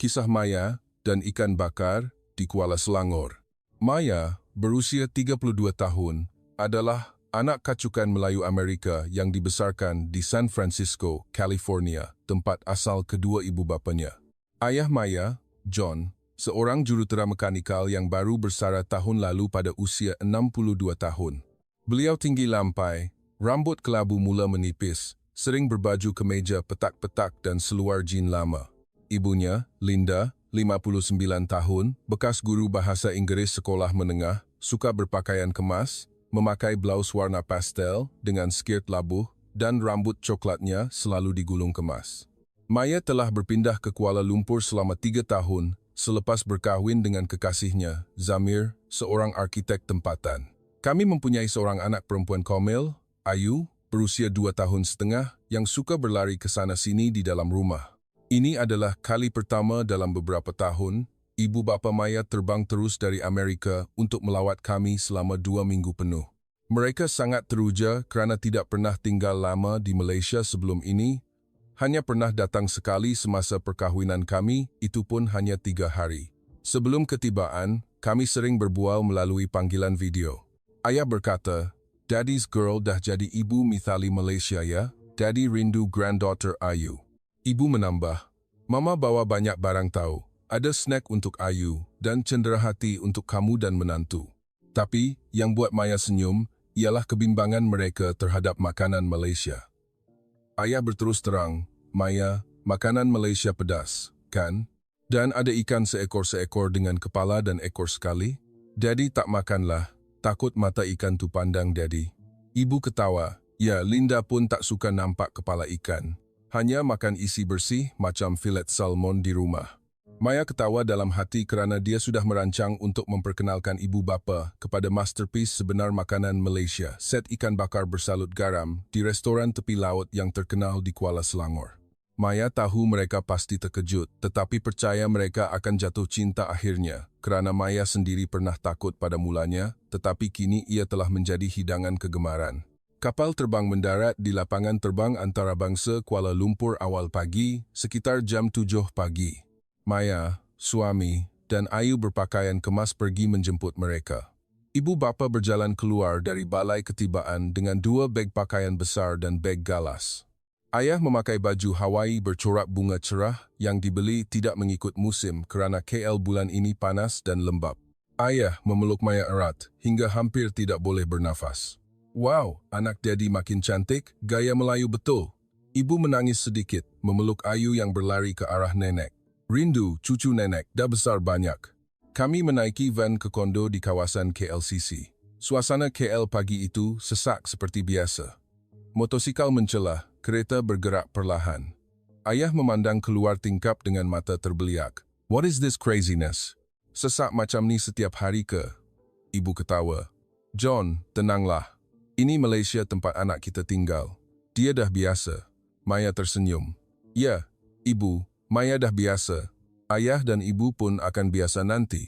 Kisah Maya dan Ikan Bakar di Kuala Selangor. Maya, berusia 32 tahun, adalah anak kacukan Melayu Amerika yang dibesarkan di San Francisco, California, tempat asal kedua ibu bapanya. Ayah Maya, John, seorang jurutera mekanikal yang baru bersara tahun lalu pada usia 62 tahun. Beliau tinggi lampai, rambut kelabu mula menipis, sering berbaju kemeja petak-petak dan seluar jin lama. Ibunya, Linda, 59 tahun, bekas guru bahasa Inggris sekolah menengah, suka berpakaian kemas, memakai blus warna pastel dengan skirt labuh dan rambut coklatnya selalu digulung kemas. Maya telah berpindah ke Kuala Lumpur selama 3 tahun selepas berkahwin dengan kekasihnya, Zamir, seorang arkitek tempatan. Kami mempunyai seorang anak perempuan Komil, Ayu, berusia 2 tahun setengah, yang suka berlari ke sana-sini di dalam rumah. Ini adalah kali pertama dalam beberapa tahun, ibu bapa Maya terbang terus dari Amerika untuk melawat kami selama 2 minggu penuh. Mereka sangat teruja kerana tidak pernah tinggal lama di Malaysia sebelum ini, hanya pernah datang sekali semasa perkahwinan kami, itu pun hanya 3 hari. Sebelum ketibaan, kami sering berbual melalui panggilan video. Ayah berkata, "Daddy's girl dah jadi ibu Mithali Malaysia ya, Daddy rindu granddaughter Ayu." Ibu menambah, "Mama bawa banyak barang tahu, ada snack untuk Ayu dan cenderahati untuk kamu dan menantu." Tapi, yang buat Maya senyum, ialah kebimbangan mereka terhadap makanan Malaysia. Ayah berterus terang, "Maya, makanan Malaysia pedas, kan? Dan ada ikan seekor-seekor dengan kepala dan ekor sekali? Daddy tak makanlah, takut mata ikan tu pandang Daddy." Ibu ketawa, "Ya, Linda pun tak suka nampak kepala ikan. Hanya makan isi bersih macam filet salmon di rumah." Maya ketawa dalam hati kerana dia sudah merancang untuk memperkenalkan ibu bapa kepada masterpiece sebenar makanan Malaysia, set ikan bakar bersalut garam di restoran tepi laut yang terkenal di Kuala Selangor. Maya tahu mereka pasti terkejut, tetapi percaya mereka akan jatuh cinta akhirnya, kerana Maya sendiri pernah takut pada mulanya, tetapi kini ia telah menjadi hidangan kegemaran. Kapal terbang mendarat di lapangan terbang antarabangsa Kuala Lumpur awal pagi, sekitar jam 7 pagi. Maya, suami, dan Ayu berpakaian kemas pergi menjemput mereka. Ibu bapa berjalan keluar dari balai ketibaan dengan 2 beg pakaian besar dan beg galas. Ayah memakai baju Hawaii bercorak bunga cerah yang dibeli tidak mengikut musim kerana KL bulan ini panas dan lembap. Ayah memeluk Maya erat hingga hampir tidak boleh bernafas. "Wow, anak Daddy makin cantik, gaya Melayu betul." Ibu menangis sedikit, memeluk Ayu yang berlari ke arah nenek. "Rindu, cucu nenek, dah besar banyak." Kami menaiki van ke kondo di kawasan KLCC. Suasana KL pagi itu sesak seperti biasa. Motosikal mencelah, kereta bergerak perlahan. Ayah memandang keluar tingkap dengan mata terbeliak. "What is this craziness? Sesak macam ni setiap hari ke?" Ibu ketawa. "John, tenanglah. Ini Malaysia tempat anak kita tinggal. Dia dah biasa." Maya tersenyum. "Ya, Ibu, Maya dah biasa. Ayah dan Ibu pun akan biasa nanti."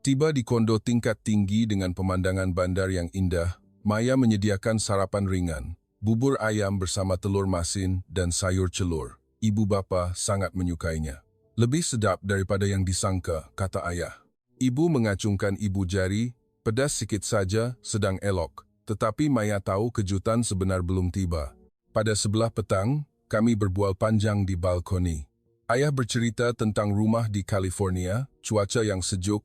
Tiba di kondo tingkat tinggi dengan pemandangan bandar yang indah, Maya menyediakan sarapan ringan, bubur ayam bersama telur masin dan sayur celur. Ibu bapa sangat menyukainya. "Lebih sedap daripada yang disangka," kata ayah. Ibu mengacungkan ibu jari, "Pedas sikit saja, sedang elok." Tetapi Maya tahu kejutan sebenar belum tiba. Pada sebelah petang, kami berbual panjang di balkoni. Ayah bercerita tentang rumah di California, cuaca yang sejuk,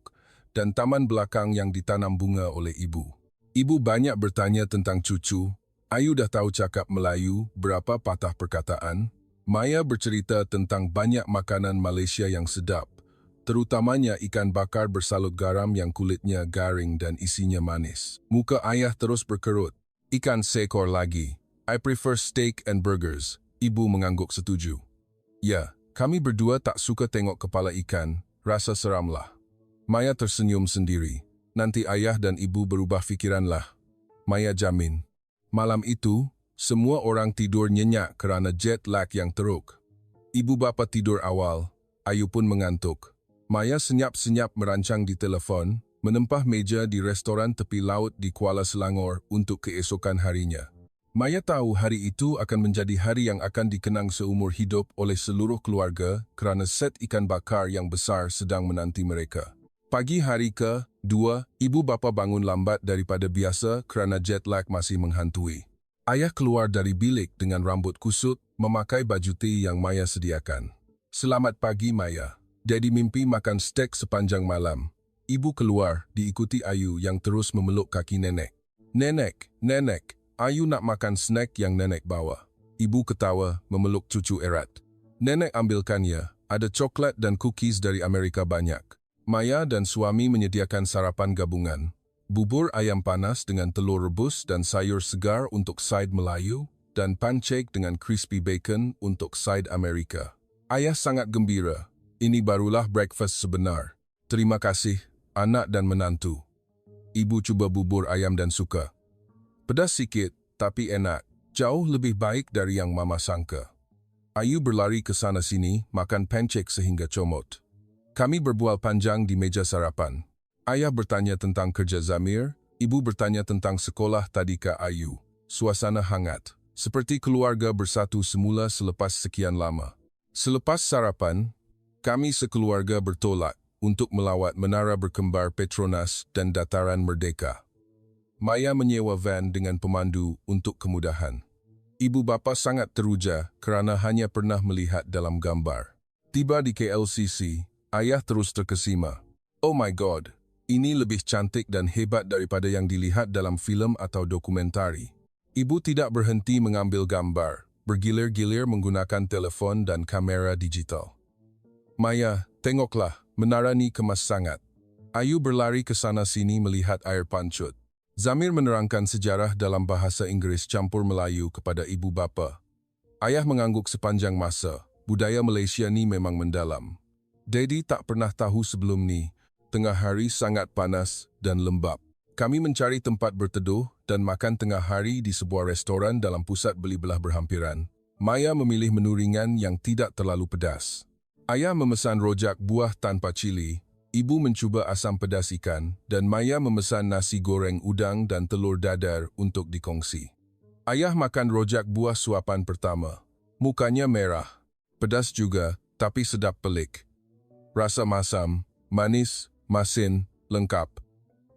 dan taman belakang yang ditanam bunga oleh ibu. Ibu banyak bertanya tentang cucu. Ayu dah tahu cakap Melayu, berapa patah perkataan. Maya bercerita tentang banyak makanan Malaysia yang sedap, terutamanya ikan bakar bersalut garam yang kulitnya garing dan isinya manis. Muka ayah terus berkerut. "Ikan seekor lagi. I prefer steak and burgers." Ibu mengangguk setuju. "Ya, kami berdua tak suka tengok kepala ikan, rasa seramlah." Maya tersenyum sendiri. "Nanti ayah dan ibu berubah fikiranlah." Maya jamin. Malam itu, semua orang tidur nyenyak kerana jet lag yang teruk. Ibu bapa tidur awal, Ayu pun mengantuk. Maya senyap-senyap merancang di telefon, menempah meja di restoran tepi laut di Kuala Selangor untuk keesokan harinya. Maya tahu hari itu akan menjadi hari yang akan dikenang seumur hidup oleh seluruh keluarga kerana set ikan bakar yang besar sedang menanti mereka. Pagi hari ke-2, ibu bapa bangun lambat daripada biasa kerana jet lag masih menghantui. Ayah keluar dari bilik dengan rambut kusut, memakai baju tee yang Maya sediakan. Selamat pagi, Maya. Daddy mimpi makan steak sepanjang malam. Ibu keluar, diikuti Ayu yang terus memeluk kaki nenek. Nenek, Ayu nak makan snack yang nenek bawa. Ibu ketawa, memeluk cucu erat. Nenek ambilkannya, ada coklat dan cookies dari Amerika banyak. Maya dan suami menyediakan sarapan gabungan. Bubur ayam panas dengan telur rebus dan sayur segar untuk side Melayu, dan pancake dengan crispy bacon untuk side Amerika. Ayah sangat gembira. Ini barulah breakfast sebenar. Terima kasih, anak dan menantu. Ibu cuba bubur ayam dan suka. Pedas sikit, tapi enak. Jauh lebih baik dari yang Mama sangka. Ayu berlari ke sana sini, makan pancake sehingga comot. Kami berbual panjang di meja sarapan. Ayah bertanya tentang kerja Zamir, ibu bertanya tentang sekolah tadika Ayu. Suasana hangat, seperti keluarga bersatu semula selepas sekian lama. Selepas sarapan, kami sekeluarga bertolak untuk melawat Menara Berkembar Petronas dan Dataran Merdeka. Maya menyewa van dengan pemandu untuk kemudahan. Ibu bapa sangat teruja kerana hanya pernah melihat dalam gambar. Tiba di KLCC, ayah terus terkesima. Oh my God, ini lebih cantik dan hebat daripada yang dilihat dalam filem atau dokumentari. Ibu tidak berhenti mengambil gambar, bergilir-gilir menggunakan telefon dan kamera digital. Maya, tengoklah, menara ni kemas sangat. Ayu berlari ke sana sini melihat air pancut. Zamir menerangkan sejarah dalam bahasa Inggeris campur Melayu kepada ibu bapa. Ayah mengangguk sepanjang masa, budaya Malaysia ni memang mendalam. Daddy tak pernah tahu sebelum ni, tengah hari sangat panas dan lembap. Kami mencari tempat berteduh dan makan tengah hari di sebuah restoran dalam pusat beli belah berhampiran. Maya memilih menu ringan yang tidak terlalu pedas. Ayah memesan rojak buah tanpa cili, ibu mencuba asam pedas ikan, dan Maya memesan nasi goreng udang dan telur dadar untuk dikongsi. Ayah makan rojak buah suapan pertama. Mukanya merah, pedas juga, tapi sedap pelik. Rasa masam, manis, masin, lengkap.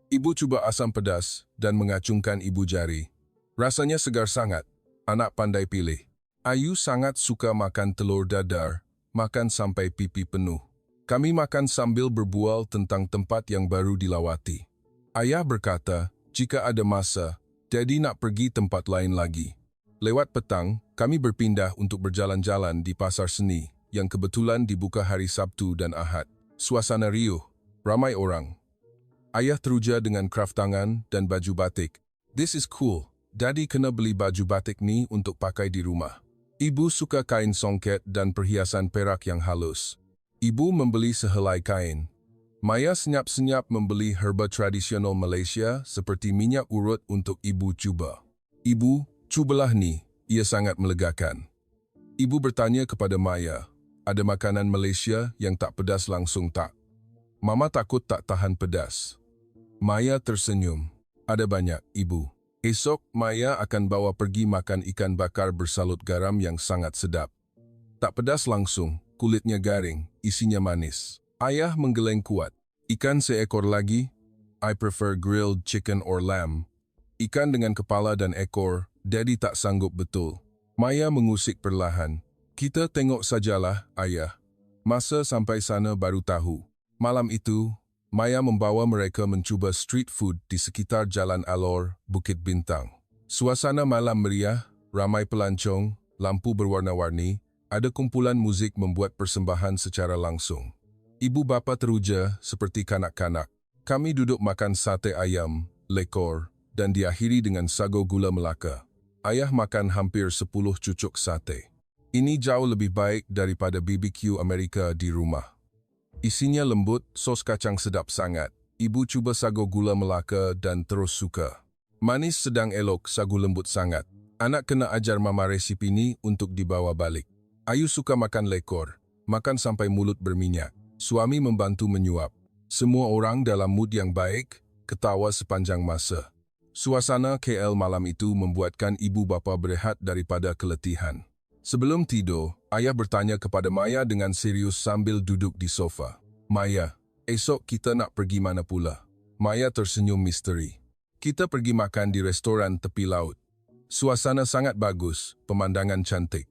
Ibu cuba asam pedas dan mengacungkan ibu jari. Rasanya segar sangat, anak pandai pilih. Ayu sangat suka makan telur dadar, makan sampai pipi penuh. Kami makan sambil berbual tentang tempat yang baru dilawati. Ayah berkata, jika ada masa, Daddy nak pergi tempat lain lagi. Lewat petang, kami berpindah untuk berjalan-jalan di Pasar Seni, yang kebetulan dibuka hari Sabtu dan Ahad. Suasana riuh, ramai orang. Ayah teruja dengan kraft tangan dan baju batik. This is cool. Daddy kena beli baju batik ni untuk pakai di rumah. Ibu suka kain songket dan perhiasan perak yang halus. Ibu membeli sehelai kain. Maya senyap-senyap membeli herba tradisional Malaysia seperti minyak urut untuk ibu cuba. Ibu, cubalah ni. Ia sangat melegakan. Ibu bertanya kepada Maya, ada makanan Malaysia yang tak pedas langsung tak? Mama takut tak tahan pedas. Maya tersenyum. Ada banyak, Ibu. Esok, Maya akan bawa pergi makan ikan bakar bersalut garam yang sangat sedap. Tak pedas langsung, kulitnya garing, isinya manis. Ayah menggeleng kuat. Ikan seekor lagi? I prefer grilled chicken or lamb. Ikan dengan kepala dan ekor, Daddy tak sanggup betul. Maya mengusik perlahan. Kita tengok sajalah, Ayah. Masa sampai sana baru tahu. Malam itu, Maya membawa mereka mencuba street food di sekitar Jalan Alor, Bukit Bintang. Suasana malam meriah, ramai pelancong, lampu berwarna-warni, ada kumpulan muzik membuat persembahan secara langsung. Ibu bapa teruja seperti kanak-kanak. Kami duduk makan sate ayam, lekor, dan diakhiri dengan sago gula Melaka. Ayah makan hampir 10 cucuk sate. Ini jauh lebih baik daripada BBQ Amerika di rumah. Isinya lembut, sos kacang sedap sangat. Ibu cuba sago gula Melaka dan terus suka. Manis sedang elok, sagu lembut sangat. Anak kena ajar mama resipi ni untuk dibawa balik. Ayu suka makan lekor, makan sampai mulut berminyak. Suami membantu menyuap. Semua orang dalam mood yang baik, ketawa sepanjang masa. Suasana KL malam itu membuatkan ibu bapa berehat daripada keletihan. Sebelum tidur, ayah bertanya kepada Maya dengan serius sambil duduk di sofa. "Maya, esok kita nak pergi mana pula?" Maya tersenyum misteri. "Kita pergi makan di restoran tepi laut. Suasana sangat bagus, pemandangan cantik."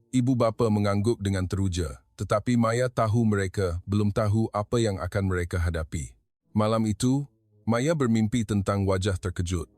Ibu bapa mengangguk dengan teruja, tetapi Maya tahu mereka belum tahu apa yang akan mereka hadapi. Malam itu, Maya bermimpi tentang wajah terkejut.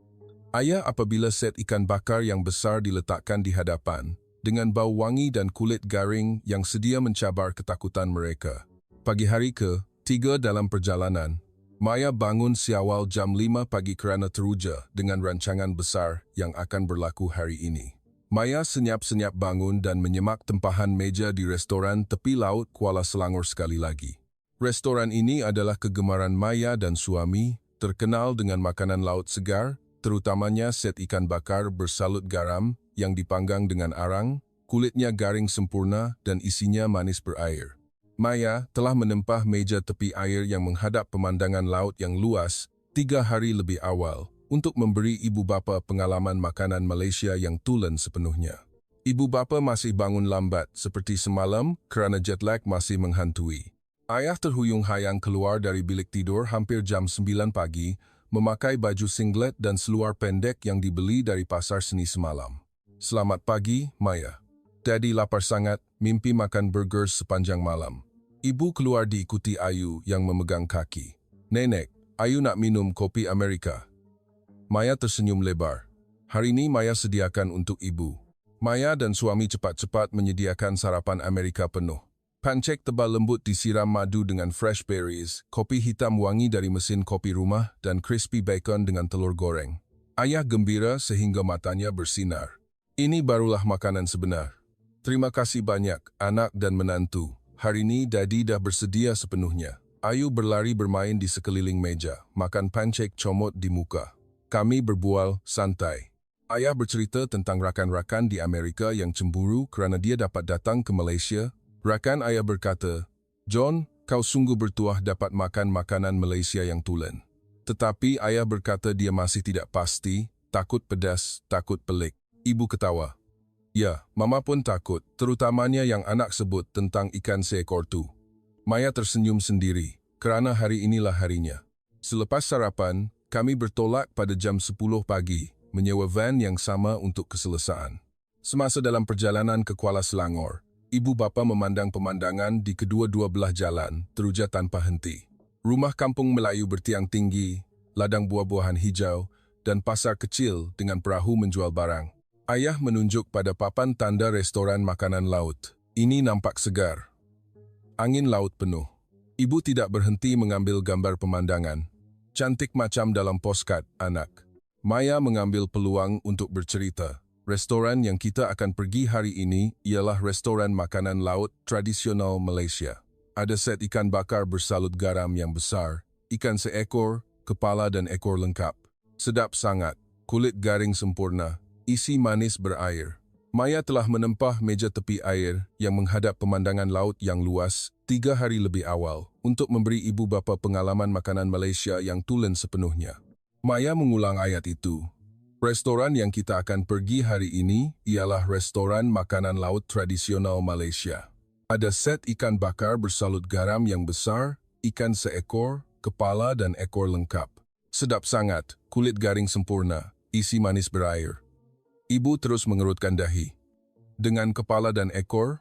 Ayah apabila set ikan bakar yang besar diletakkan di hadapan, dengan bau wangi dan kulit garing yang sedia mencabar ketakutan mereka. Pagi hari ke-3 dalam perjalanan, Maya bangun siawal jam 5 pagi kerana teruja dengan rancangan besar yang akan berlaku hari ini. Maya senyap-senyap bangun dan menyemak tempahan meja di restoran tepi laut Kuala Selangor sekali lagi. Restoran ini adalah kegemaran Maya dan suami, terkenal dengan makanan laut segar, terutamanya set ikan bakar bersalut garam yang dipanggang dengan arang, kulitnya garing sempurna dan isinya manis berair. Maya telah menempah meja tepi air yang menghadap pemandangan laut yang luas 3 hari lebih awal untuk memberi ibu bapa pengalaman makanan Malaysia yang tulen sepenuhnya. Ibu bapa masih bangun lambat seperti semalam kerana jet lag masih menghantui. Ayah terhuyung-hayang keluar dari bilik tidur hampir jam 9 pagi, memakai baju singlet dan seluar pendek yang dibeli dari pasar seni semalam. "Selamat pagi, Maya. Daddy lapar sangat, mimpi makan burger sepanjang malam." Ibu keluar diikuti Ayu yang memegang kaki. "Nenek, Ayu nak minum kopi Amerika." Maya tersenyum lebar. Hari ini Maya sediakan untuk ibu. Maya dan suami cepat-cepat menyediakan sarapan Amerika penuh. Pancake tebal lembut disiram madu dengan fresh berries, kopi hitam wangi dari mesin kopi rumah, dan crispy bacon dengan telur goreng. Ayah gembira sehingga matanya bersinar. "Ini barulah makanan sebenar. Terima kasih banyak, anak dan menantu. Hari ini Daddy dah bersedia sepenuhnya." Ayu berlari bermain di sekeliling meja, makan pancake comot di muka. Kami berbual santai. Ayah bercerita tentang rakan-rakan di Amerika yang cemburu kerana dia dapat datang ke Malaysia. Rakan ayah berkata, "John, kau sungguh bertuah dapat makan makanan Malaysia yang tulen." Tetapi ayah berkata dia masih tidak pasti, takut pedas, takut pelik. Ibu ketawa. "Ya, Mama pun takut, terutamanya yang anak sebut tentang ikan seekor tu." Maya tersenyum sendiri, kerana hari inilah harinya. Selepas sarapan, kami bertolak pada jam 10 pagi, menyewa van yang sama untuk keselesaan. Semasa dalam perjalanan ke Kuala Selangor, ibu bapa memandang pemandangan di kedua-dua belah jalan, teruja tanpa henti. Rumah kampung Melayu bertiang tinggi, ladang buah-buahan hijau, dan pasar kecil dengan perahu menjual barang. Ayah menunjuk pada papan tanda restoran makanan laut. "Ini nampak segar. Angin laut penuh." Ibu tidak berhenti mengambil gambar pemandangan. "Cantik macam dalam postcard, anak." Maya mengambil peluang untuk bercerita. "Restoran yang kita akan pergi hari ini ialah restoran makanan laut tradisional Malaysia. Ada set ikan bakar bersalut garam yang besar, ikan seekor, kepala dan ekor lengkap. Sedap sangat, kulit garing sempurna, isi manis berair." Maya telah menempah meja tepi air yang menghadap pemandangan laut yang luas 3 hari lebih awal untuk memberi ibu bapa pengalaman makanan Malaysia yang tulen sepenuhnya. Maya mengulang ayat itu. "Restoran yang kita akan pergi hari ini ialah restoran makanan laut tradisional Malaysia. Ada set ikan bakar bersalut garam yang besar, ikan seekor, kepala dan ekor lengkap. Sedap sangat, kulit garing sempurna, isi manis berair." Ibu terus mengerutkan dahi. "Dengan kepala dan ekor?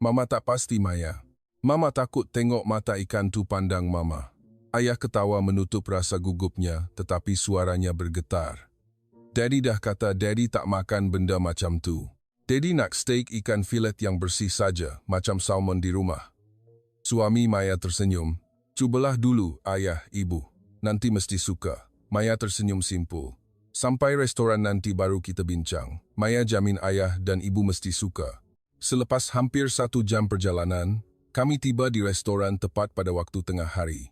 Mama tak pasti, Maya. Mama takut tengok mata ikan tu pandang Mama." Ayah ketawa menutup rasa gugupnya, tetapi suaranya bergetar. "Daddy dah kata Daddy tak makan benda macam tu. Daddy nak steak ikan filet yang bersih saja, macam salmon di rumah." Suami Maya tersenyum. "Cubalah dulu, ayah, ibu. Nanti mesti suka." Maya tersenyum simpul. "Sampai restoran nanti baru kita bincang. Maya jamin ayah dan ibu mesti suka." Selepas hampir 1 jam perjalanan, kami tiba di restoran tepat pada waktu tengah hari.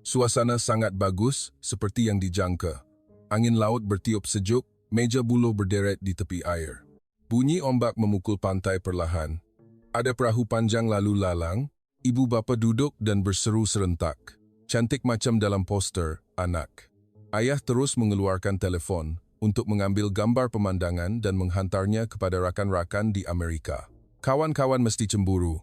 Suasana sangat bagus, seperti yang dijangka. Angin laut bertiup sejuk, meja buluh berderet di tepi air. Bunyi ombak memukul pantai perlahan. Ada perahu panjang lalu lalang, ibu bapa duduk dan berseru serentak. "Cantik macam dalam poster, anak." Ayah terus mengeluarkan telefon untuk mengambil gambar pemandangan dan menghantarnya kepada rakan-rakan di Amerika. Kawan-kawan mesti cemburu.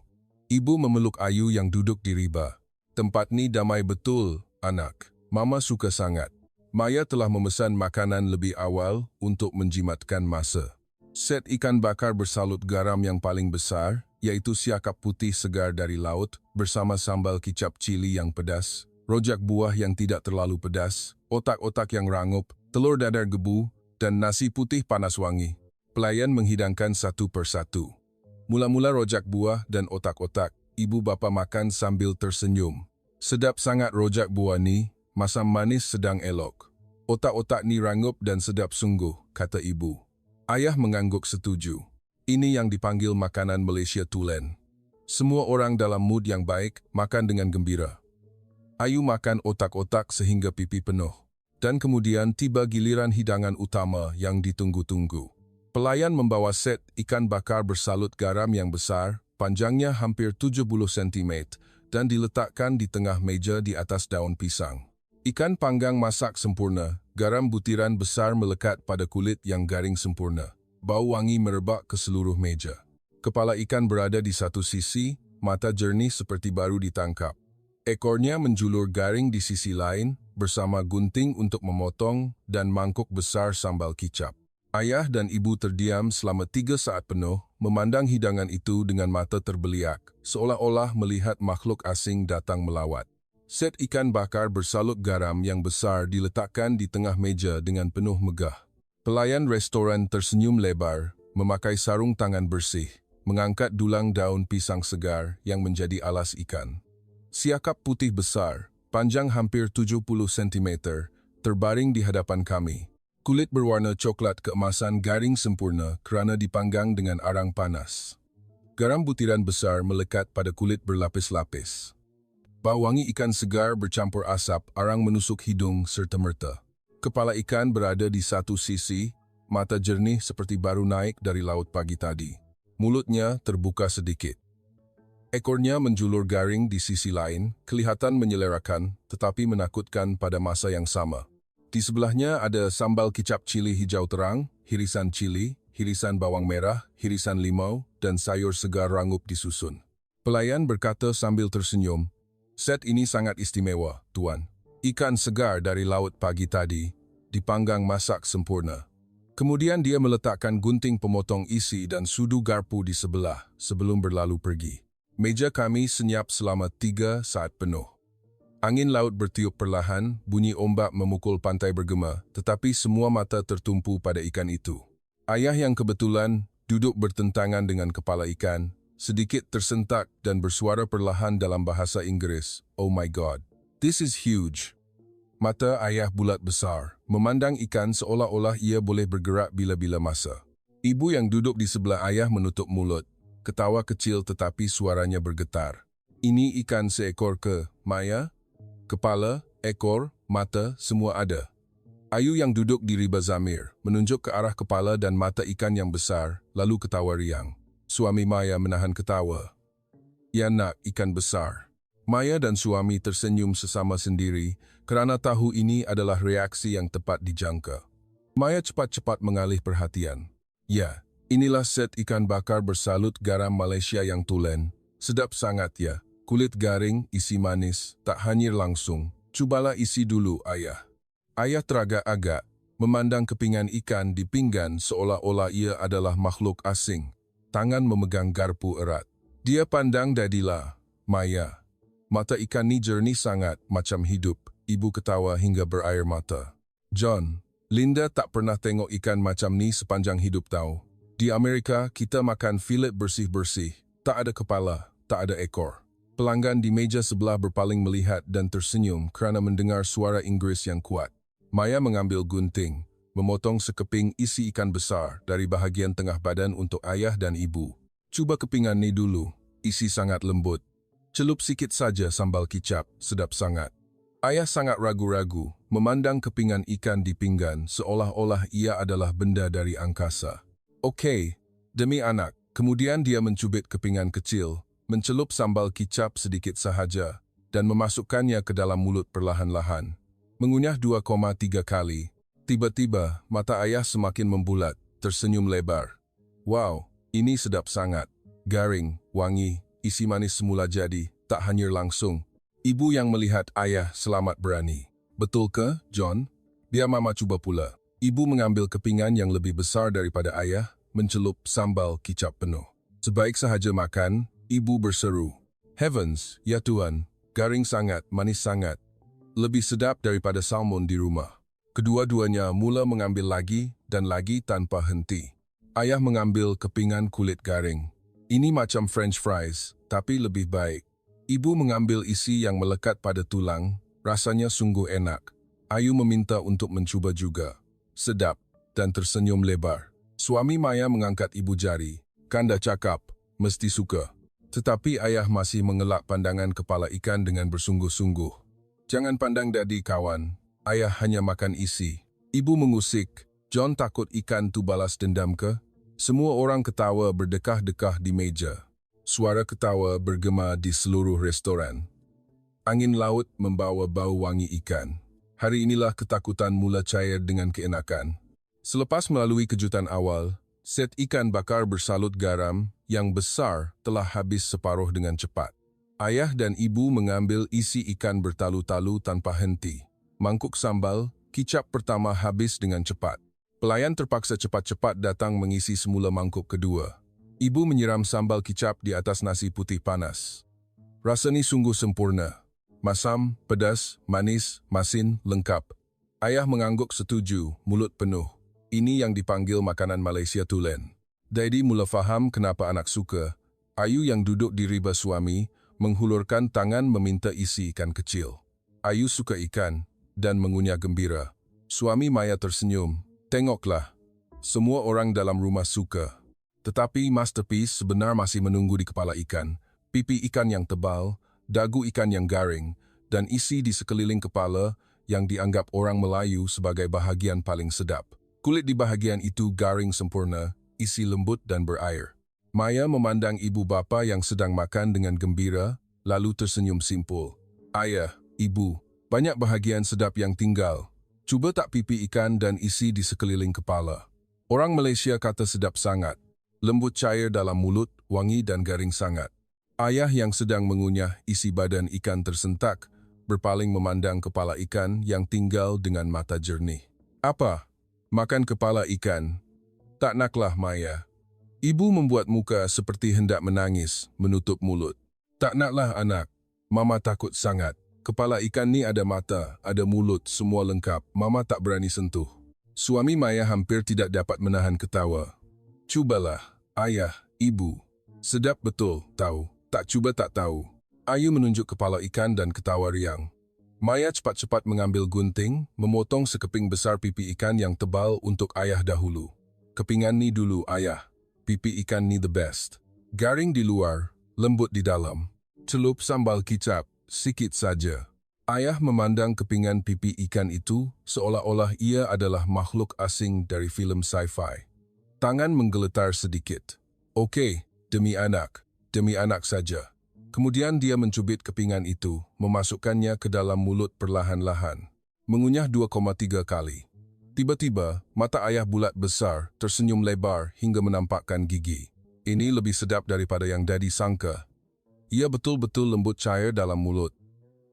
Ibu memeluk Ayu yang duduk di riba. Tempat ni damai betul, anak. Mama suka sangat. Maya telah memesan makanan lebih awal untuk menjimatkan masa. Set ikan bakar bersalut garam yang paling besar, yaitu siakap putih segar dari laut bersama sambal kicap cili yang pedas, rojak buah yang tidak terlalu pedas, otak-otak yang rangup, telur dadar gebu, dan nasi putih panas wangi. Pelayan menghidangkan satu persatu. Mula-mula rojak buah dan otak-otak, ibu bapa makan sambil tersenyum. Sedap sangat rojak buah ni, masam manis sedang elok. Otak-otak ni rangup dan sedap sungguh, kata ibu. Ayah mengangguk setuju. Ini yang dipanggil makanan Malaysia tulen. Semua orang dalam mood yang baik, makan dengan gembira. Ayu makan otak-otak sehingga pipi penuh. Dan kemudian tiba giliran hidangan utama yang ditunggu-tunggu. Pelayan membawa set ikan bakar bersalut garam yang besar, panjangnya hampir 70 cm, dan diletakkan di tengah meja di atas daun pisang. Ikan panggang masak sempurna, garam butiran besar melekat pada kulit yang garing sempurna. Bau wangi merebak ke seluruh meja. Kepala ikan berada di satu sisi, mata jernih seperti baru ditangkap. Ekornya menjulur garing di sisi lain, bersama gunting untuk memotong dan mangkuk besar sambal kicap. Ayah dan ibu terdiam selama 3 saat penuh, memandang hidangan itu dengan mata terbeliak, seolah-olah melihat makhluk asing datang melawat. Set ikan bakar bersalut garam yang besar diletakkan di tengah meja dengan penuh megah. Pelayan restoran tersenyum lebar, memakai sarung tangan bersih, mengangkat dulang daun pisang segar yang menjadi alas ikan. Siakap putih besar, panjang hampir 70 cm, terbaring di hadapan kami. Kulit berwarna coklat keemasan garing sempurna kerana dipanggang dengan arang panas. Garam butiran besar melekat pada kulit berlapis-lapis. Bau wangi ikan segar bercampur asap arang menusuk hidung serta-merta. Kepala ikan berada di satu sisi, mata jernih seperti baru naik dari laut pagi tadi. Mulutnya terbuka sedikit. Ekornya menjulur garing di sisi lain, kelihatan menyelerakan tetapi menakutkan pada masa yang sama. Di sebelahnya ada sambal kicap cili hijau terang, hirisan cili, hirisan bawang merah, hirisan limau, dan sayur segar rangup disusun. Pelayan berkata sambil tersenyum, "Set ini sangat istimewa, Tuan. Ikan segar dari laut pagi tadi, dipanggang masak sempurna." Kemudian dia meletakkan gunting pemotong isi dan sudu garpu di sebelah sebelum berlalu pergi. Meja kami senyap selama 3 saat penuh. Angin laut bertiup perlahan, bunyi ombak memukul pantai bergema, tetapi semua mata tertumpu pada ikan itu. Ayah yang kebetulan duduk bertentangan dengan kepala ikan, sedikit tersentak dan bersuara perlahan dalam bahasa Inggeris, "Oh my God, this is huge." Mata ayah bulat besar, memandang ikan seolah-olah ia boleh bergerak bila-bila masa. Ibu yang duduk di sebelah ayah menutup mulut, ketawa kecil tetapi suaranya bergetar. "Ini ikan seekor ke, Maya? Kepala, ekor, mata, semua ada." Ayu yang duduk di riba Zamir, menunjuk ke arah kepala dan mata ikan yang besar, lalu ketawa riang. Suami Maya menahan ketawa. "Ya nak, ikan besar." Maya dan suami tersenyum sesama sendiri kerana tahu ini adalah reaksi yang tepat dijangka. Maya cepat-cepat mengalih perhatian. "Ya, inilah set ikan bakar bersalut garam Malaysia yang tulen. Sedap sangat ya. Kulit garing, isi manis, tak hanyir langsung. Cubalah isi dulu, ayah." Ayah teragak-agak, memandang kepingan ikan di pinggan seolah-olah ia adalah makhluk asing. Tangan memegang garpu erat. Dia pandang Dadila, "Maya, mata ikan ni jernih sangat, macam hidup." Ibu ketawa hingga berair mata. "John, Linda tak pernah tengok ikan macam ni sepanjang hidup tahu. Di Amerika, kita makan filet bersih-bersih. Tak ada kepala, tak ada ekor." Pelanggan di meja sebelah berpaling melihat dan tersenyum kerana mendengar suara Inggris yang kuat. Maya mengambil gunting, memotong sekeping isi ikan besar dari bahagian tengah badan untuk ayah dan ibu. "Cuba kepingan ni dulu, isi sangat lembut. Celup sikit saja sambal kicap, sedap sangat." Ayah sangat ragu-ragu, memandang kepingan ikan di pinggan seolah-olah ia adalah benda dari angkasa. "Okey, demi anak." Kemudian dia mencubit kepingan kecil, mencelup sambal kicap sedikit sahaja, dan memasukkannya ke dalam mulut perlahan-lahan. Mengunyah 2,3 kali. Tiba-tiba, mata ayah semakin membulat, tersenyum lebar. Wow, ini sedap sangat. Garing, wangi, isi manis semula jadi, tak hanyir langsung. Ibu yang melihat ayah selamat berani. Betul ke, John? Biar mama cuba pula. Ibu mengambil kepingan yang lebih besar daripada ayah, mencelup sambal kicap penuh. Sebaik sahaja makan, ibu berseru. Heavens, ya Tuhan, garing sangat, manis sangat. Lebih sedap daripada salmon di rumah. Kedua-duanya mula mengambil lagi dan lagi tanpa henti. Ayah mengambil kepingan kulit garing. Ini macam French fries, tapi lebih baik. Ibu mengambil isi yang melekat pada tulang, rasanya sungguh enak. Ayu meminta untuk mencuba juga. Sedap, dan tersenyum lebar. Suami Maya mengangkat ibu jari. Kanda cakap, mesti suka. Tetapi ayah masih mengelak pandangan kepala ikan dengan bersungguh-sungguh. Jangan pandang dadi kawan, ayah hanya makan isi. Ibu mengusik, John takut ikan tu balas dendam ke? Semua orang ketawa berdekah-dekah di meja. Suara ketawa bergema di seluruh restoran. Angin laut membawa bau wangi ikan. Hari inilah ketakutan mula cair dengan keenakan. Selepas melalui kejutan awal, set ikan bakar bersalut garam yang besar telah habis separuh dengan cepat. Ayah dan ibu mengambil isi ikan bertalu-talu tanpa henti. Mangkuk sambal, kicap pertama habis dengan cepat. Pelayan terpaksa cepat-cepat datang mengisi semula mangkuk kedua. Ibu menyiram sambal kicap di atas nasi putih panas. Rasa ni sungguh sempurna. Masam, pedas, manis, masin, lengkap. Ayah mengangguk setuju, mulut penuh. Ini yang dipanggil makanan Malaysia tulen. Daddy mula faham kenapa anak suka. Ayu yang duduk di riba suami, menghulurkan tangan meminta isi ikan kecil. Ayu suka ikan, dan mengunyah gembira. Suami Maya tersenyum. Tengoklah, semua orang dalam rumah suka. Tetapi masterpiece sebenar masih menunggu di kepala ikan. Pipi ikan yang tebal, dagu ikan yang garing, dan isi di sekeliling kepala yang dianggap orang Melayu sebagai bahagian paling sedap. Kulit di bahagian itu garing sempurna, isi lembut dan berair. Maya memandang ibu bapa yang sedang makan dengan gembira, lalu tersenyum simpul. Ayah, ibu, banyak bahagian sedap yang tinggal. Cuba tak pipi ikan dan isi di sekeliling kepala. Orang Malaysia kata sedap sangat. Lembut cair dalam mulut, wangi dan garing sangat. Ayah yang sedang mengunyah isi badan ikan tersentak, berpaling memandang kepala ikan yang tinggal dengan mata jernih. Apa? Makan kepala ikan? Tak naklah Maya. Ibu membuat muka seperti hendak menangis, menutup mulut. Tak naklah anak. Mama takut sangat. Kepala ikan ni ada mata, ada mulut, semua lengkap. Mama tak berani sentuh. Suami Maya hampir tidak dapat menahan ketawa. Cubalah. Ayah, ibu, sedap betul, tahu, tak cuba tak tahu. Ayu menunjuk kepala ikan dan ketawa riang. Maya cepat-cepat mengambil gunting, memotong sekeping besar pipi ikan yang tebal untuk ayah dahulu. Kepingan ni dulu, ayah. Pipi ikan ni the best. Garing di luar, lembut di dalam. Celup sambal kicap, sikit saja. Ayah memandang kepingan pipi ikan itu seolah-olah ia adalah makhluk asing dari filem sci-fi. Tangan menggeletar sedikit. Okey, demi anak saja. Kemudian dia mencubit kepingan itu, memasukkannya ke dalam mulut perlahan-lahan. Mengunyah 2,3 kali. Tiba-tiba, mata ayah bulat besar, tersenyum lebar hingga menampakkan gigi. Ini lebih sedap daripada yang Daddy sangka. Ia betul-betul lembut cair dalam mulut.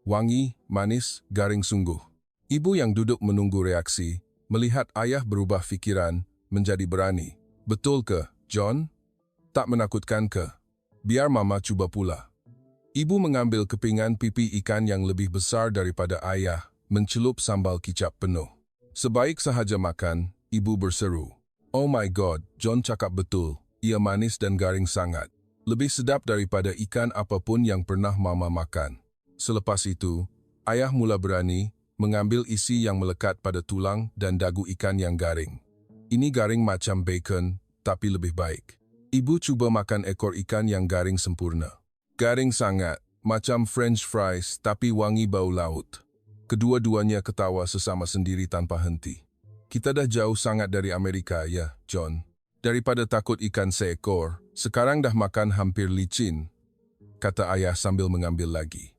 Wangi, manis, garing sungguh. Ibu yang duduk menunggu reaksi, melihat ayah berubah fikiran, menjadi berani. Betul ke, John? Tak menakutkan ke? Biar mama cuba pula. Ibu mengambil kepingan pipi ikan yang lebih besar daripada ayah, mencelup sambal kicap penuh. Sebaik sahaja makan, ibu berseru. Oh my God, John cakap betul. Ia manis dan garing sangat. Lebih sedap daripada ikan apapun yang pernah mama makan. Selepas itu, ayah mula berani mengambil isi yang melekat pada tulang dan dagu ikan yang garing. Ini garing macam bacon, tapi lebih baik. Ibu cuba makan ekor ikan yang garing sempurna. Garing sangat, macam French fries, tapi wangi bau laut. Kedua-duanya ketawa sesama sendiri tanpa henti. Kita dah jauh sangat dari Amerika, ya, John. Daripada takut ikan seekor, sekarang dah makan hampir licin, kata ayah sambil mengambil lagi.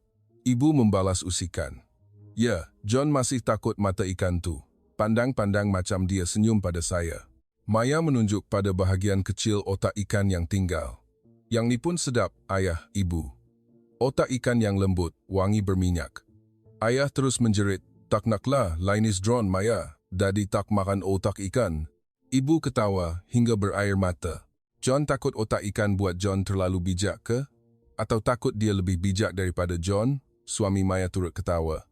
Ibu membalas usikan. Ya, John masih takut mata ikan tu. Pandang-pandang macam dia senyum pada saya. Maya menunjuk pada bahagian kecil otak ikan yang tinggal. Yang ni pun sedap, ayah, ibu. Otak ikan yang lembut, wangi berminyak. Ayah terus menjerit, tak naklah, line is drawn, Maya. Daddy tak makan otak ikan. Ibu ketawa hingga berair mata. John takut otak ikan buat John terlalu bijak ke? Atau takut dia lebih bijak daripada John? Suami Maya turut ketawa.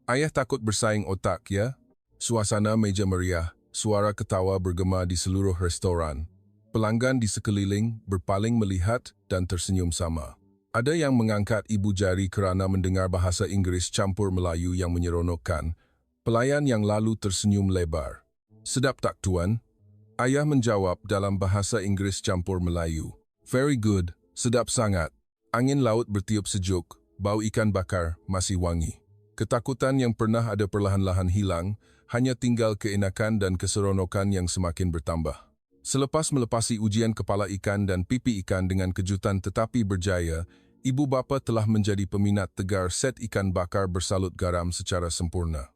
Ayah takut bersaing otak, ya? Suasana meja meriah, suara ketawa bergema di seluruh restoran. Pelanggan di sekeliling berpaling melihat dan tersenyum sama. Ada yang mengangkat ibu jari kerana mendengar bahasa Inggeris campur Melayu yang menyeronokkan. Pelayan yang lalu tersenyum lebar. Sedap tak, tuan? Ayah menjawab dalam bahasa Inggeris campur Melayu. Very good, sedap sangat. Angin laut bertiup sejuk, bau ikan bakar masih wangi. Ketakutan yang pernah ada perlahan-lahan hilang, hanya tinggal keenakan dan keseronokan yang semakin bertambah. Selepas melepasi ujian kepala ikan dan pipi ikan dengan kejutan tetapi berjaya, ibu bapa telah menjadi peminat tegar set ikan bakar bersalut garam secara sempurna.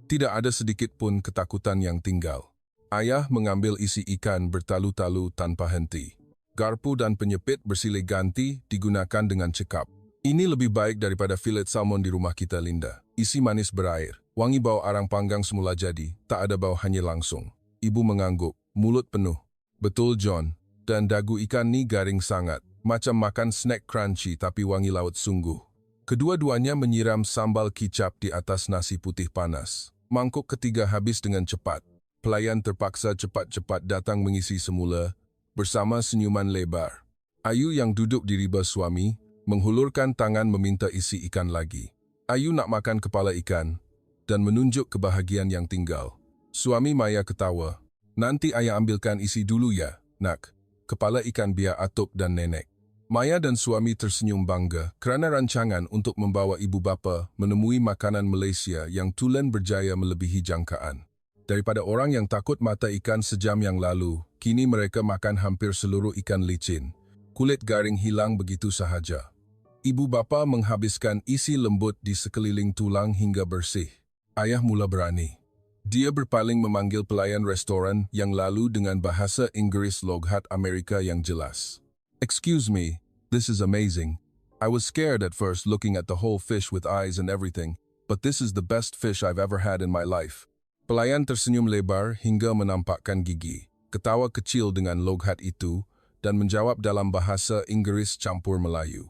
Tidak ada sedikit pun ketakutan yang tinggal. Ayah mengambil isi ikan bertalu-talu tanpa henti. Garpu dan penyepit bersilih ganti digunakan dengan cekap. Ini lebih baik daripada filet salmon di rumah kita, Linda. Isi manis berair. Wangi bau arang panggang semula jadi, tak ada bau hanya langsung. Ibu mengangguk, mulut penuh. Betul, John. Dan dagu ikan ni garing sangat. Macam makan snack crunchy tapi wangi laut sungguh. Kedua-duanya menyiram sambal kicap di atas nasi putih panas. Mangkuk ketiga habis dengan cepat. Pelayan terpaksa cepat-cepat datang mengisi semula, bersama senyuman lebar. Ayu yang duduk di riba suami, menghulurkan tangan meminta isi ikan lagi. Ayu nak makan kepala ikan, dan menunjuk kebahagiaan yang tinggal. Suami Maya ketawa. Nanti ayah ambilkan isi dulu ya, nak. Kepala ikan biar atuk dan nenek. Maya dan suami tersenyum bangga kerana rancangan untuk membawa ibu bapa menemui makanan Malaysia yang tulen berjaya melebihi jangkaan. Daripada orang yang takut mata ikan sejam yang lalu, kini mereka makan hampir seluruh ikan licin. Kulit garing hilang begitu sahaja. Ibu bapa menghabiskan isi lembut di sekeliling tulang hingga bersih. Ayah mula berani. Dia berpaling memanggil pelayan restoran yang lalu dengan bahasa Inggeris loghat Amerika yang jelas. Excuse me, this is amazing. I was scared at first looking at the whole fish with eyes and everything, but this is the best fish I've ever had in my life. Pelayan tersenyum lebar hingga menampakkan gigi, ketawa kecil dengan loghat itu, dan menjawab dalam bahasa Inggeris campur Melayu.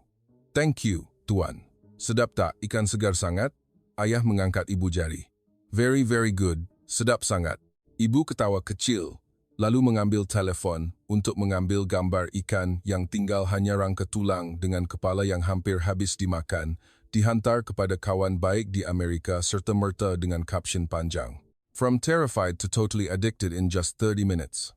Thank you, tuan. Sedap tak, ikan segar sangat? Ayah mengangkat ibu jari. Very, very good, sedap sangat. Ibu ketawa kecil, lalu mengambil telefon untuk mengambil gambar ikan yang tinggal hanya rangka tulang dengan kepala yang hampir habis dimakan, dihantar kepada kawan baik di Amerika serta-merta dengan kapsion panjang. From terrified to totally addicted in just 30 minutes.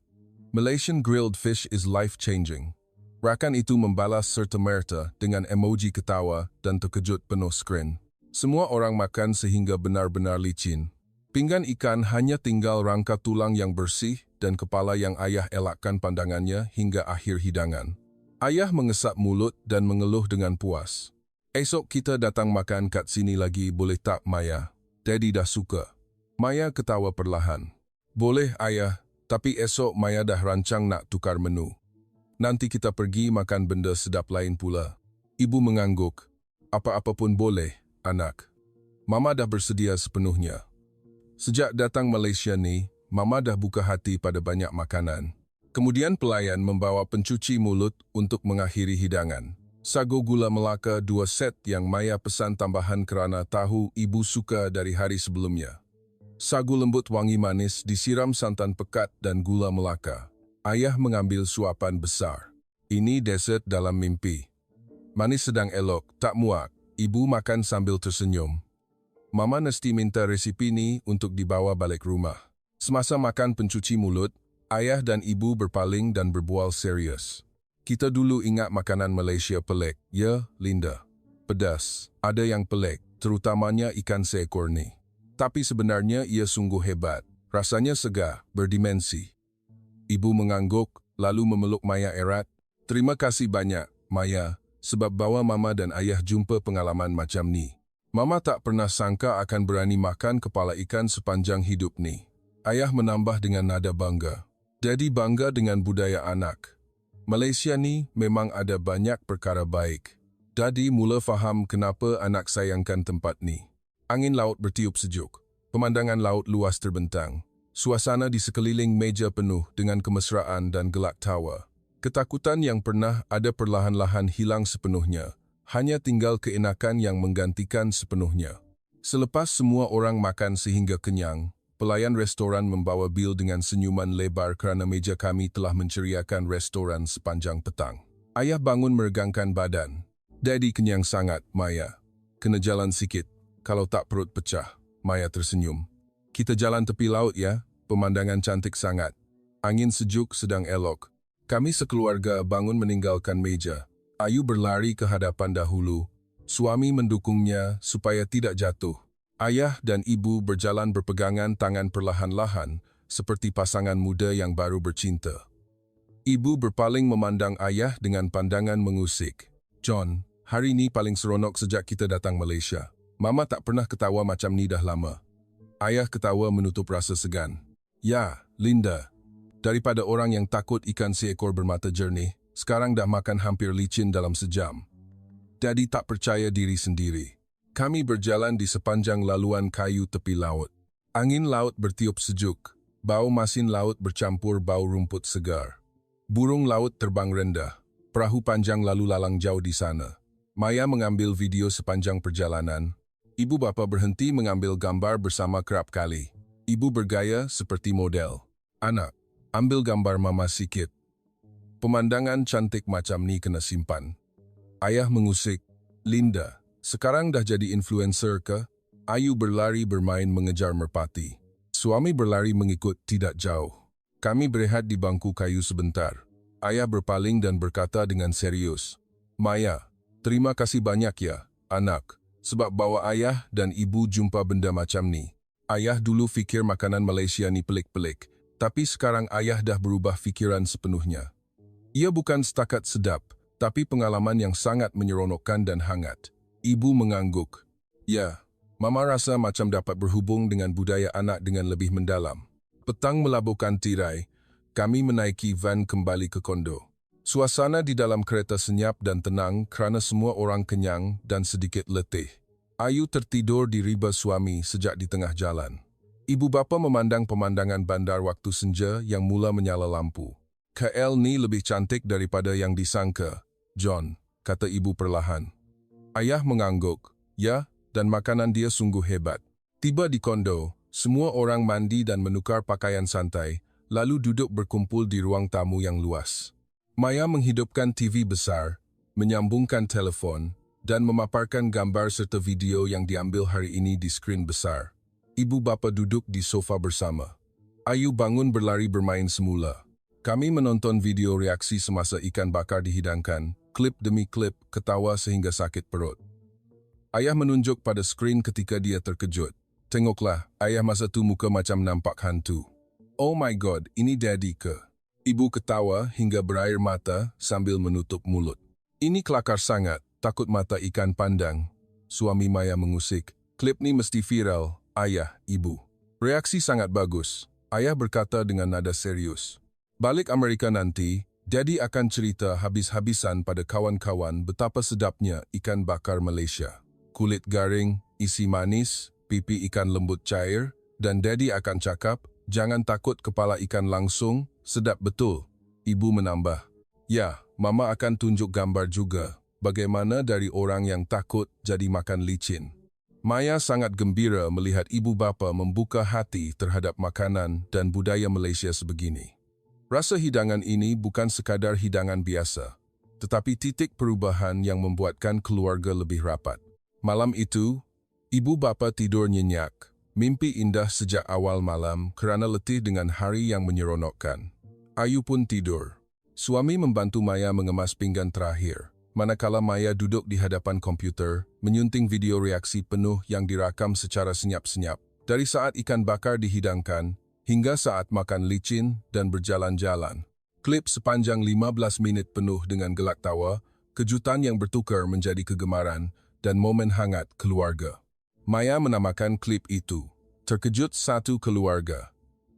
Malaysian grilled fish is life-changing. Rakan itu membalas serta-merta dengan emoji ketawa dan terkejut penuh skrin. Semua orang makan sehingga benar-benar licin. Pinggan ikan hanya tinggal rangka tulang yang bersih dan kepala yang ayah elakkan pandangannya hingga akhir hidangan. Ayah mengesap mulut dan mengeluh dengan puas. Esok kita datang makan kat sini lagi, boleh tak, Maya? Daddy dah suka. Maya ketawa perlahan. Boleh, ayah, tapi esok Maya dah rancang nak tukar menu. Nanti kita pergi makan benda sedap lain pula. Ibu mengangguk. Apa-apa pun boleh, anak. Mama dah bersedia sepenuhnya. Sejak datang Malaysia ni, Mama dah buka hati pada banyak makanan. Kemudian pelayan membawa pencuci mulut untuk mengakhiri hidangan. Sago gula Melaka 2 set yang Maya pesan tambahan kerana tahu ibu suka dari hari sebelumnya. Sagu lembut wangi manis disiram santan pekat dan gula Melaka. Ayah mengambil suapan besar. Ini desert dalam mimpi. Manis sedang elok, tak muak. Ibu makan sambil tersenyum. Mama mesti minta resipi ni untuk dibawa balik rumah. Semasa makan pencuci mulut, ayah dan ibu berpaling dan berbual serius. Kita dulu ingat makanan Malaysia pelik, ya, Linda? Pedas, ada yang pelik, terutamanya ikan seekor ni. Tapi sebenarnya ia sungguh hebat, rasanya segar, berdimensi. Ibu mengangguk, lalu memeluk Maya erat. Terima kasih banyak, Maya, sebab bawa Mama dan Ayah jumpa pengalaman macam ni. Mama tak pernah sangka akan berani makan kepala ikan sepanjang hidup ni. Ayah menambah dengan nada bangga. Daddy bangga dengan budaya anak. Malaysia ni memang ada banyak perkara baik. Daddy mula faham kenapa anak sayangkan tempat ni. Angin laut bertiup sejuk. Pemandangan laut luas terbentang. Suasana di sekeliling meja penuh dengan kemesraan dan gelak tawa. Ketakutan yang pernah ada perlahan-lahan hilang sepenuhnya. Hanya tinggal keenakan yang menggantikan sepenuhnya. Selepas semua orang makan sehingga kenyang, pelayan restoran membawa bil dengan senyuman lebar kerana meja kami telah menceriakan restoran sepanjang petang. Ayah bangun meregangkan badan. Daddy kenyang sangat, Maya. Kena jalan sikit, kalau tak perut pecah. Maya tersenyum. Kita jalan tepi laut ya, pemandangan cantik sangat. Angin sejuk sedang elok. Kami sekeluarga bangun meninggalkan meja. Ayu berlari ke hadapan dahulu. Suami mendukungnya supaya tidak jatuh. Ayah dan ibu berjalan berpegangan tangan perlahan-lahan, seperti pasangan muda yang baru bercinta. Ibu berpaling memandang ayah dengan pandangan mengusik. John, hari ini paling seronok sejak kita datang Malaysia. Mama tak pernah ketawa macam ni dah lama. Ayah ketawa menutup rasa segan. Ya, Linda. Daripada orang yang takut ikan seekor bermata jernih, sekarang dah makan hampir licin dalam sejam. Daddy tak percaya diri sendiri. Kami berjalan di sepanjang laluan kayu tepi laut. Angin laut bertiup sejuk. Bau masin laut bercampur bau rumput segar. Burung laut terbang rendah. Perahu panjang lalu lalang jauh di sana. Maya mengambil video sepanjang perjalanan. Ibu bapa berhenti mengambil gambar bersama kerap kali. Ibu bergaya seperti model. Anak, ambil gambar mama sikit. Pemandangan cantik macam ni kena simpan. Ayah mengusik. Linda, sekarang dah jadi influencer ke? Ayu berlari bermain mengejar merpati. Suami berlari mengikut tidak jauh. Kami berehat di bangku kayu sebentar. Ayah berpaling dan berkata dengan serius. Maya, terima kasih banyak ya, anak. Sebab bawa ayah dan ibu jumpa benda macam ni. Ayah dulu fikir makanan Malaysia ni pelik-pelik. Tapi sekarang ayah dah berubah fikiran sepenuhnya. Ia bukan setakat sedap, tapi pengalaman yang sangat menyeronokkan dan hangat. Ibu mengangguk. Ya, Mama rasa macam dapat berhubung dengan budaya anak dengan lebih mendalam. Petang melabuhkan tirai, kami menaiki van kembali ke kondo. Suasana di dalam kereta senyap dan tenang kerana semua orang kenyang dan sedikit letih. Ayu tertidur di riba suami sejak di tengah jalan. Ibu bapa memandang pemandangan bandar waktu senja yang mula menyala lampu. KL ni lebih cantik daripada yang disangka, John, kata ibu perlahan. Ayah mengangguk, ya, dan makanan dia sungguh hebat. Tiba di kondo, semua orang mandi dan menukar pakaian santai, lalu duduk berkumpul di ruang tamu yang luas. Maya menghidupkan TV besar, menyambungkan telefon, dan memaparkan gambar serta video yang diambil hari ini di skrin besar. Ibu bapa duduk di sofa bersama. Ayu bangun berlari bermain semula. Kami menonton video reaksi semasa ikan bakar dihidangkan, klip demi klip, ketawa sehingga sakit perut. Ayah menunjuk pada skrin ketika dia terkejut. Tengoklah, ayah masa tu muka macam nampak hantu. Oh my god, ini daddy ke? Ibu ketawa hingga berair mata sambil menutup mulut. Ini kelakar sangat, takut mata ikan pandang. Suami Maya mengusik. Klip ni mesti viral, ayah, ibu. Reaksi sangat bagus. Ayah berkata dengan nada serius. Balik Amerika nanti, Daddy akan cerita habis-habisan pada kawan-kawan betapa sedapnya ikan bakar Malaysia. Kulit garing, isi manis, pipi ikan lembut cair, dan Daddy akan cakap, jangan takut kepala ikan langsung, sedap betul. Ibu menambah, ya, Mama akan tunjuk gambar juga, bagaimana dari orang yang takut jadi makan licin. Maya sangat gembira melihat ibu bapa membuka hati terhadap makanan dan budaya Malaysia sebegini. Rasa hidangan ini bukan sekadar hidangan biasa, tetapi titik perubahan yang membuatkan keluarga lebih rapat. Malam itu, ibu bapa tidur nyenyak, mimpi indah sejak awal malam kerana letih dengan hari yang menyeronokkan. Ayu pun tidur. Suami membantu Maya mengemas pinggan terakhir, manakala Maya duduk di hadapan komputer, menyunting video reaksi penuh yang dirakam secara senyap-senyap, dari saat ikan bakar dihidangkan, hingga saat makan licin dan berjalan-jalan. Klip sepanjang 15 minit penuh dengan gelak tawa, kejutan yang bertukar menjadi kegemaran, dan momen hangat keluarga. Maya menamakan klip itu, "Terkejut Satu Keluarga."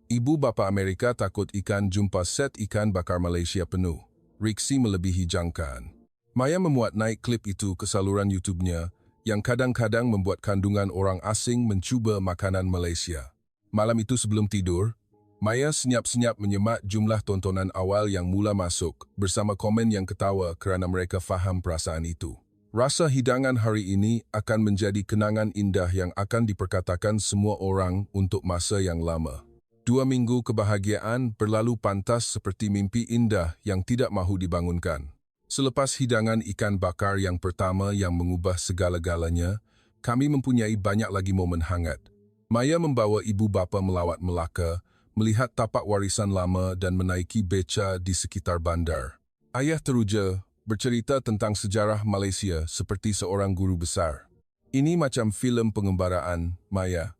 Ibu bapa Amerika takut ikan jumpa set ikan bakar Malaysia penuh. Reaksi melebihi jangkaan. Maya memuat naik klip itu ke saluran YouTube-nya yang kadang-kadang membuat kandungan orang asing mencuba makanan Malaysia. Malam itu sebelum tidur, Maya senyap-senyap menyemak jumlah tontonan awal yang mula masuk bersama komen yang ketawa kerana mereka faham perasaan itu. Rasa hidangan hari ini akan menjadi kenangan indah yang akan diperkatakan semua orang untuk masa yang lama. 2 minggu kebahagiaan berlalu pantas seperti mimpi indah yang tidak mahu dibangunkan. Selepas hidangan ikan bakar yang pertama yang mengubah segala-galanya, kami mempunyai banyak lagi momen hangat. Maya membawa ibu bapa melawat Melaka, melihat tapak warisan lama dan menaiki beca di sekitar bandar. Ayah teruja bercerita tentang sejarah Malaysia seperti seorang guru besar. "Ini macam filem pengembaraan, Maya.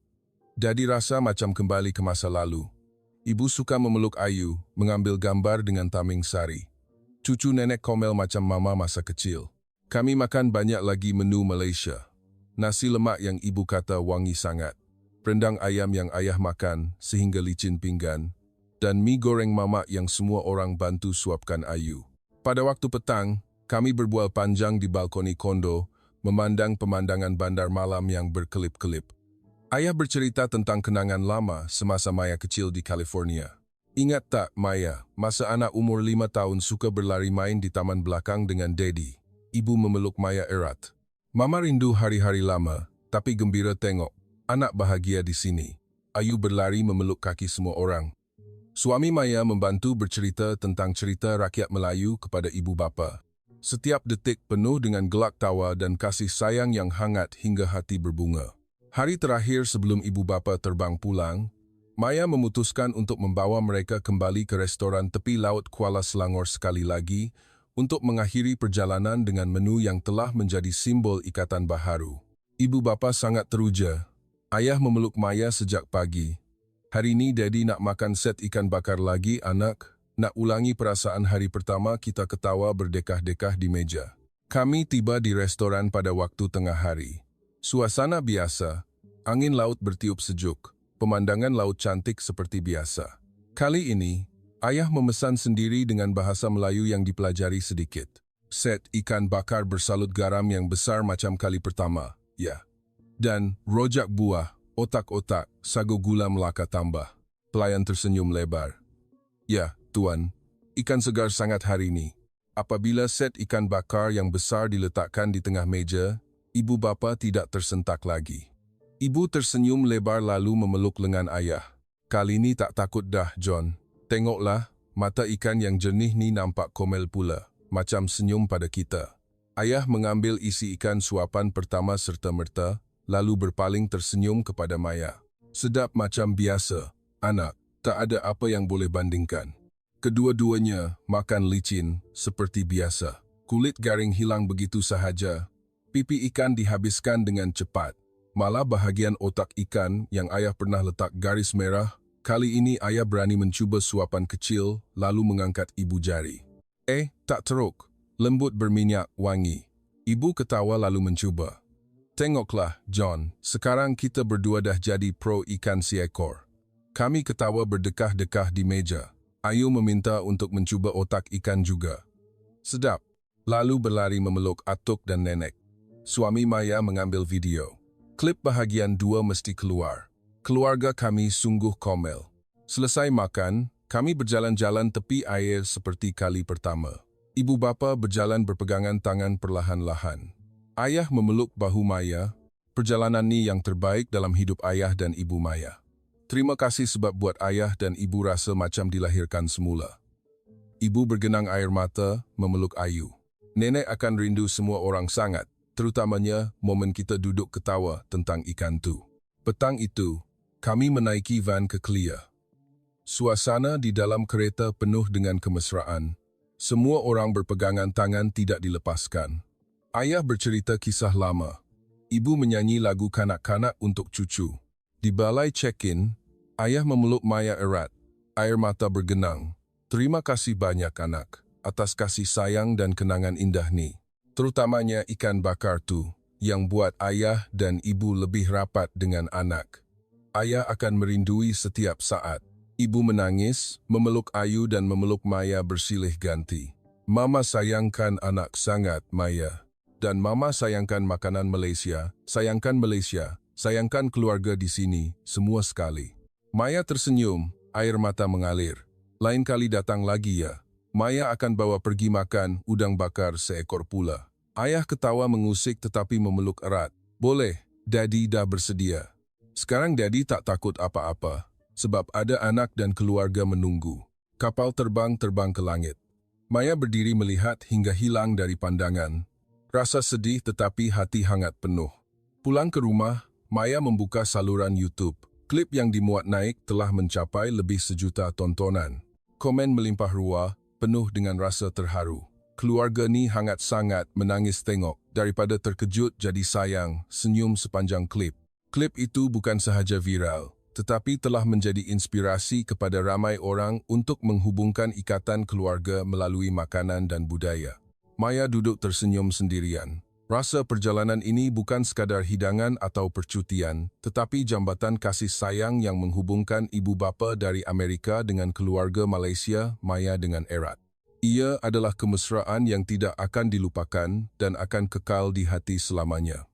Jadi rasa macam kembali ke masa lalu." Ibu suka memeluk Ayu, mengambil gambar dengan taming sari. Cucu nenek komel macam mama masa kecil. Kami makan banyak lagi menu Malaysia. Nasi lemak yang ibu kata wangi sangat. Rendang ayam yang ayah makan sehingga licin pinggan, dan mie goreng mamak yang semua orang bantu suapkan Ayu. Pada waktu petang, kami berbual panjang di balkoni kondo, memandang pemandangan bandar malam yang berkelip-kelip. Ayah bercerita tentang kenangan lama semasa Maya kecil di California. "Ingat tak, Maya, masa anak umur 5 tahun suka berlari main di taman belakang dengan Daddy?" Ibu memeluk Maya erat. "Mama rindu hari-hari lama, tapi gembira tengok anak bahagia di sini." Ayu berlari memeluk kaki semua orang. Suami Maya membantu bercerita tentang cerita rakyat Melayu kepada ibu bapa. Setiap detik penuh dengan gelak tawa dan kasih sayang yang hangat hingga hati berbunga. Hari terakhir sebelum ibu bapa terbang pulang, Maya memutuskan untuk membawa mereka kembali ke restoran tepi laut Kuala Selangor sekali lagi untuk mengakhiri perjalanan dengan menu yang telah menjadi simbol ikatan baharu. Ibu bapa sangat teruja. Ayah memeluk Maya sejak pagi. "Hari ini Daddy nak makan set ikan bakar lagi, anak. Nak ulangi perasaan hari pertama kita ketawa berdekah-dekah di meja." Kami tiba di restoran pada waktu tengah hari. Suasana biasa, angin laut bertiup sejuk, pemandangan laut cantik seperti biasa. Kali ini, ayah memesan sendiri dengan bahasa Melayu yang dipelajari sedikit. Set ikan bakar bersalut garam yang besar macam kali pertama, ya. Dan rojak buah, otak-otak, sago gula Melaka tambah. Pelayan tersenyum lebar. "Ya, Tuan, ikan segar sangat hari ini." Apabila set ikan bakar yang besar diletakkan di tengah meja, ibu bapa tidak tersentak lagi. Ibu tersenyum lebar lalu memeluk lengan ayah. "Kali ini tak takut dah, John. Tengoklah, mata ikan yang jernih ni nampak komel pula, macam senyum pada kita." Ayah mengambil isi ikan suapan pertama serta-merta, lalu berpaling tersenyum kepada Maya. "Sedap macam biasa, anak. Tak ada apa yang boleh bandingkan." Kedua-duanya makan licin seperti biasa. Kulit garing hilang begitu sahaja. Pipi ikan dihabiskan dengan cepat. Malah bahagian otak ikan yang ayah pernah letak garis merah, kali ini ayah berani mencuba suapan kecil lalu mengangkat ibu jari. Tak teruk. Lembut berminyak wangi. Ibu ketawa lalu mencuba. "Tengoklah, John, sekarang kita berdua dah jadi pro ikan seekor." Kami ketawa berdekah-dekah di meja. Ayu meminta untuk mencuba otak ikan juga. "Sedap." Lalu berlari memeluk atuk dan nenek. Suami Maya mengambil video. Klip bahagian 2 mesti keluar. Keluarga kami sungguh komel. Selesai makan, kami berjalan-jalan tepi air seperti kali pertama. Ibu bapa berjalan berpegangan tangan perlahan-lahan. Ayah memeluk bahu Maya. "Perjalanan ni yang terbaik dalam hidup ayah dan ibu Maya. Terima kasih sebab buat ayah dan ibu rasa macam dilahirkan semula." Ibu bergenang air mata, memeluk Ayu. "Nenek akan rindu semua orang sangat, terutamanya momen kita duduk ketawa tentang ikan tu." Petang itu, kami menaiki van ke Kelia. Suasana di dalam kereta penuh dengan kemesraan. Semua orang berpegangan tangan tidak dilepaskan. Ayah bercerita kisah lama. Ibu menyanyi lagu kanak-kanak untuk cucu. Di balai check-in, ayah memeluk Maya erat. Air mata bergenang. "Terima kasih banyak anak, atas kasih sayang dan kenangan indah ni. Terutamanya ikan bakar tu, yang buat ayah dan ibu lebih rapat dengan anak. Ayah akan merindui setiap saat. Ibu menangis, memeluk Ayu dan memeluk Maya bersilih ganti. Mama sayangkan anak sangat, Maya. Dan Mama sayangkan makanan Malaysia, sayangkan keluarga di sini, semua sekali. Maya tersenyum, air mata mengalir. Lain kali datang lagi ya. Maya akan bawa pergi makan udang bakar seekor pula. Ayah ketawa mengusik tetapi memeluk erat. Boleh, Daddy dah bersedia. Sekarang Daddy tak takut apa-apa, sebab ada anak dan keluarga menunggu. Kapal terbang ke langit. Maya berdiri melihat hingga hilang dari pandangan. Rasa sedih tetapi hati hangat penuh. Pulang ke rumah, Maya membuka saluran YouTube. Klip yang dimuat naik telah mencapai lebih 1 juta tontonan. Komen melimpah ruah, penuh dengan rasa terharu. Keluarga ni hangat sangat menangis tengok. Daripada terkejut jadi sayang, senyum sepanjang klip. Klip itu bukan sahaja viral, tetapi telah menjadi inspirasi kepada ramai orang untuk menghubungkan ikatan keluarga melalui makanan dan budaya. Maya duduk tersenyum sendirian. Rasa perjalanan ini bukan sekadar hidangan atau percutian, tetapi jambatan kasih sayang yang menghubungkan ibu bapa dari Amerika dengan keluarga Malaysia, Maya dengan erat. Ia adalah kemesraan yang tidak akan dilupakan dan akan kekal di hati selamanya.